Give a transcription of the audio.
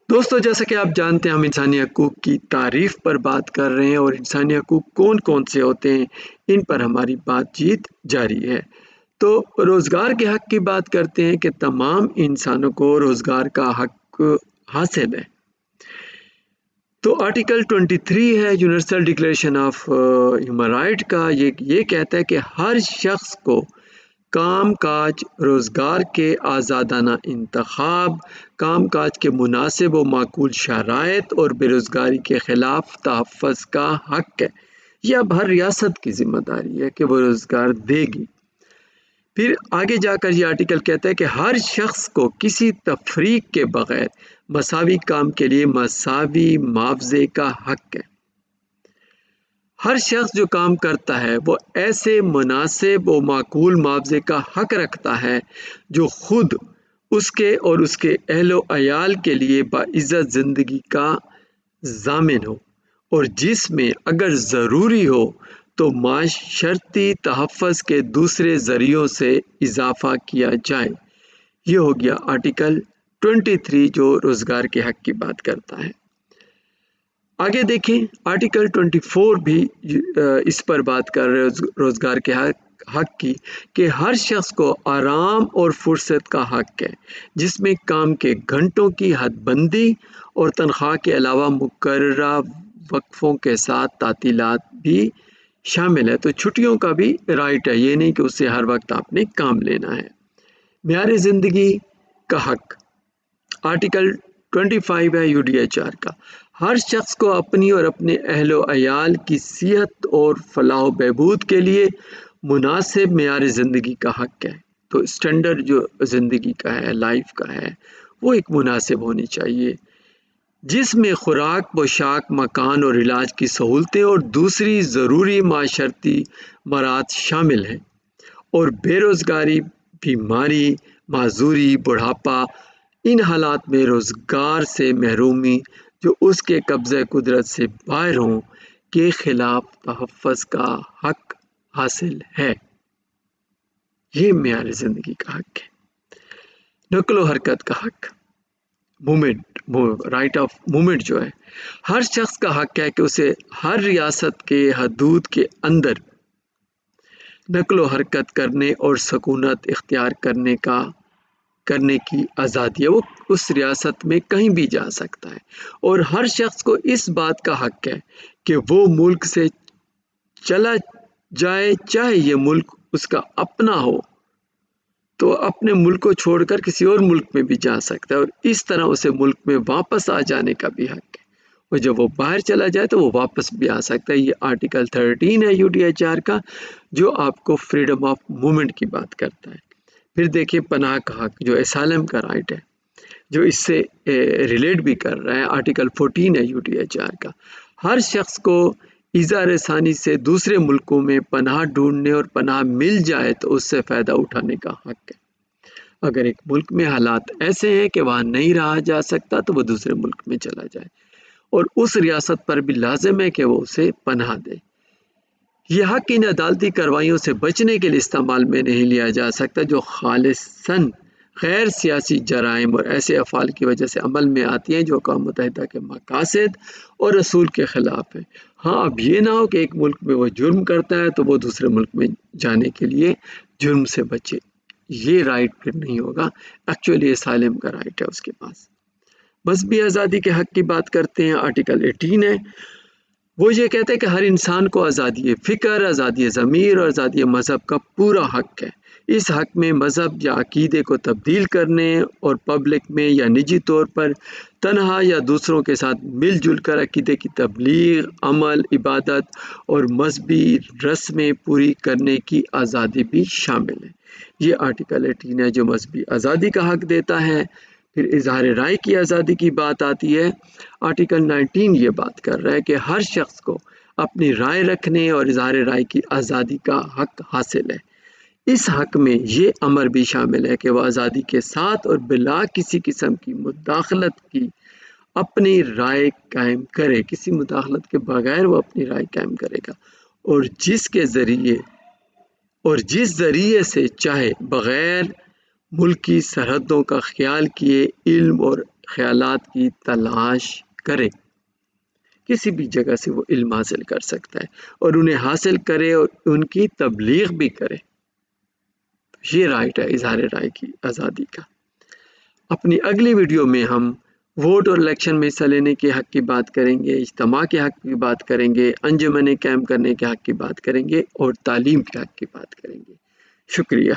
دوستو جیسا کہ آپ جانتے ہیں ہم انسانی حقوق کی تعریف پر بات کر رہے ہیں اور انسانی حقوق کون کون سے ہوتے ہیں ان پر ہماری بات چیت جاری ہے۔ تو روزگار کے حق کی بات کرتے ہیں کہ تمام انسانوں کو روزگار کا حق حاصل ہے۔ تو آرٹیکل 23 ہے universal declaration of human right کا، یہ کہتا ہے کہ ہر شخص کو کام کاج، روزگار کے آزادانہ انتخاب، کام کاج کے مناسب و معقول شرائط اور بے روزگاری کے خلاف تحفظ کا حق ہے۔ یہ اب ہر ریاست کی ذمہ داری ہے کہ وہ روزگار دے گی۔ پھر آگے جا کر یہ آرٹیکل کہتا ہے کہ ہر شخص کو کسی تفریق کے بغیر مساوی کام کے لیے مساوی معاوضے کا حق ہے۔ ہر شخص جو کام کرتا ہے وہ ایسے مناسب و معقول معاوضے کا حق رکھتا ہے جو خود اس کے اور اس کے اہل و عیال کے لیے باعزت زندگی کا ضامن ہو، اور جس میں اگر ضروری ہو تو معاشرتی تحفظ کے دوسرے ذریعوں سے اضافہ کیا جائے۔ یہ ہو گیا آرٹیکل 23 جو روزگار کے حق کی بات کرتا ہے۔ آگے دیکھیں آرٹیکل 24 بھی اس پر بات کر رہے روزگار کے حق کی کہ ہر شخص کو آرام اور فرصت کا حق ہے، جس میں کام کے گھنٹوں کی حد بندی اور تنخواہ کے علاوہ مقررہ وقفوں کے ساتھ تعطیلات بھی شامل ہے۔ تو چھٹیوں کا بھی رائٹ ہے، یہ نہیں کہ اس سے ہر وقت آپ نے کام لینا ہے۔ معیار زندگی کا حق آرٹیکل 25 ہے UDHR کا، ہر شخص کو اپنی اور اپنے اہل و عیال کی صحت اور فلاح و بہبود کے لیے مناسب معیار زندگی کا حق ہے۔ تو اسٹینڈرڈ جو زندگی کا ہے، لائف کا ہے، وہ ایک مناسب ہونی چاہیے، جس میں خوراک، پوشاک، مکان اور علاج کی سہولتیں اور دوسری ضروری معاشرتی مراعات شامل ہیں، اور بے روزگاری، بیماری، معذوری، بڑھاپا، ان حالات میں روزگار سے محرومی جو اس کے قبضہ قدرت سے باہر ہوں کے خلاف تحفظ کا حق حاصل ہے۔ یہ معیار زندگی کا حق ہے۔ نقل و حرکت کا حق، موومنٹ، رائٹ آف موومنٹ جو ہے، ہر شخص کا حق ہے کہ اسے ہر ریاست کے حدود کے اندر نقل و حرکت کرنے اور سکونت اختیار کرنے کی آزادی ہے۔ وہ اس ریاست میں کہیں بھی جا سکتا ہے، اور ہر شخص کو اس بات کا حق ہے کہ وہ ملک سے چلا جائے، چاہے یہ ملک اس کا اپنا ہو تو اپنے ملک کو چھوڑ کر کسی اور ملک میں بھی جا سکتا ہے، اور اس طرح اسے ملک میں واپس آ جانے کا بھی حق ہے، اور جب وہ باہر چلا جائے تو وہ واپس بھی آ سکتا ہے۔ یہ آرٹیکل 13 ہے UDHR کا جو آپ کو فریڈم آف موومنٹ کی بات کرتا ہے۔ پھر دیکھیں پناہ کا حق جو اسائلم کا رائٹ ہے، جو اس سے ریلیٹ بھی کر رہا ہے، آرٹیکل 14 ہے UDHR کا، ہر شخص کو اظہار ثانی سے دوسرے ملکوں میں پناہ ڈھونڈنے اور پناہ مل جائے تو اس سے فائدہ اٹھانے کا حق ہے۔ اگر ایک ملک میں حالات ایسے ہیں کہ وہاں نہیں رہا جا سکتا تو وہ دوسرے ملک میں چلا جائے، اور اس ریاست پر بھی لازم ہے کہ وہ اسے پناہ دے۔ یہ حق ان عدالتی کارروائیوں سے بچنے کے لیے استعمال میں نہیں لیا جا سکتا جو خالصاً غیر سیاسی جرائم اور ایسے افعال کی وجہ سے عمل میں آتی ہیں جو اقوام متحدہ کے مقاصد اور رسول کے خلاف ہیں۔ ہاں، اب یہ نہ ہو کہ ایک ملک میں وہ جرم کرتا ہے تو وہ دوسرے ملک میں جانے کے لیے جرم سے بچے، یہ رائٹ پھر نہیں ہوگا۔ ایکچولی اسائلم کا رائٹ ہے اس کے پاس۔ مذہبی آزادی کے حق کی بات کرتے ہیں، آرٹیکل 18 ہے، وہ یہ کہتا ہے کہ ہر انسان کو آزادی فکر، آزادی ضمیر اور آزادی مذہب کا پورا حق ہے۔ اس حق میں مذہب یا عقیدے کو تبدیل کرنے اور پبلک میں یا نجی طور پر تنہا یا دوسروں کے ساتھ مل جل کر عقیدے کی تبلیغ، عمل، عبادت اور مذہبی رسمیں پوری کرنے کی آزادی بھی شامل ہے۔ یہ آرٹیکل 18 ہے جو مذہبی آزادی کا حق دیتا ہے۔ پھر اظہار رائے کی آزادی کی بات آتی ہے، آرٹیکل 19 یہ بات کر رہا ہے کہ ہر شخص کو اپنی رائے رکھنے اور اظہار رائے کی آزادی کا حق حاصل ہے۔ اس حق میں یہ امر بھی شامل ہے کہ وہ آزادی کے ساتھ اور بلا کسی قسم کی مداخلت کی اپنی رائے قائم کرے، کسی مداخلت کے بغیر وہ اپنی رائے قائم کرے گا، اور جس ذریعے سے چاہے بغیر ملکی سرحدوں کا خیال کیے علم اور خیالات کی تلاش کرے، کسی بھی جگہ سے وہ علم حاصل کر سکتا ہے اور انہیں حاصل کرے اور ان کی تبلیغ بھی کرے. یہ رائٹ ہے اظہار رائے کی آزادی کا. اپنی اگلی ویڈیو میں ہم ووٹ اور الیکشن میں حصہ لینے کے حق کی بات کریں گے، اجتماع کے حق کی بات کریں گے، انجمنیں قائم کرنے کے حق کی بات کریں گے اور تعلیم کے حق کی بات کریں گے. شکریہ.